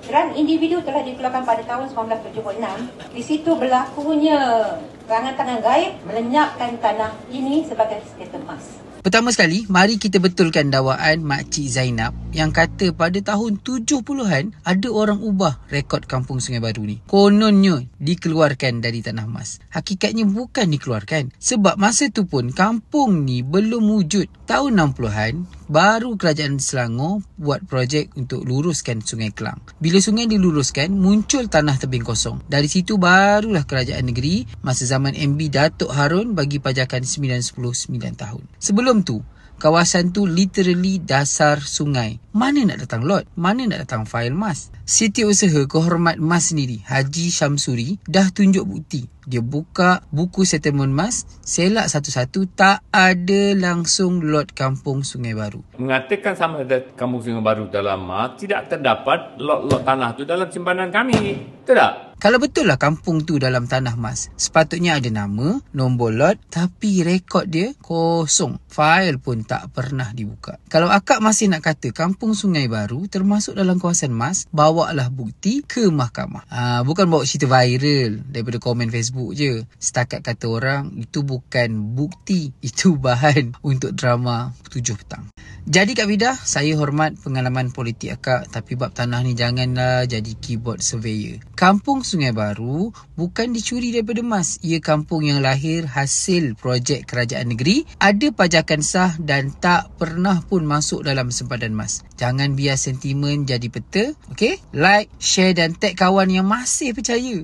Geran individu telah dikeluarkan pada tahun 1976. Di situ berlakunya tangan-tangan gaib melenyapkan tanah ini sebagai sengketa emas. Pertama sekali, mari kita betulkan dakwaan Makcik Zainab yang kata pada tahun 70-an ada orang ubah rekod Kampung Sungai Baru ni. Kononnya dikeluarkan dari Tanah Mas. Hakikatnya bukan dikeluarkan. Sebab masa tu pun kampung ni belum wujud. Tahun 60-an, baru Kerajaan Selangor buat projek untuk luruskan Sungai Kelang. Bila sungai diluruskan, muncul tanah tebing kosong. Dari situ barulah Kerajaan Negeri masa zaman MB Datuk Harun bagi pajakan 9 tahun. Sebelum tu, kawasan tu literally dasar sungai. Mana nak datang lot? Mana nak datang fail mas? Setiausaha Kehormat Mas sendiri, Haji Syamsuri, dah tunjuk bukti. Dia buka buku settlement mas, selak satu-satu, tak ada langsung lot Kampung Sungai Baru. Mengatakan sama ada Kampung Sungai Baru dalam mas, tidak terdapat lot-lot tanah tu dalam simpanan kami. Tidak? Kalau betul lah kampung tu dalam Tanah Mas, sepatutnya ada nama, nombor lot, tapi rekod dia kosong. Fail pun tak pernah dibuka. Kalau akak masih nak kata Kampung Sungai Baru termasuk dalam kawasan Mas, bawalah bukti ke mahkamah. Bukan bawa cerita viral daripada komen Facebook je. Setakat kata orang, itu bukan bukti. Itu bahan untuk drama 7 petang. Jadi Kak Vida, saya hormat pengalaman politik akak, tapi bab tanah ni janganlah jadi keyboard surveyor. Kampung Sungai Baru bukan dicuri daripada Mas. Ia kampung yang lahir hasil projek kerajaan negeri, ada pajakan sah dan tak pernah pun masuk dalam sempadan Mas. Jangan biar sentimen jadi peta. Okay? Like, share dan tag kawan yang masih percaya.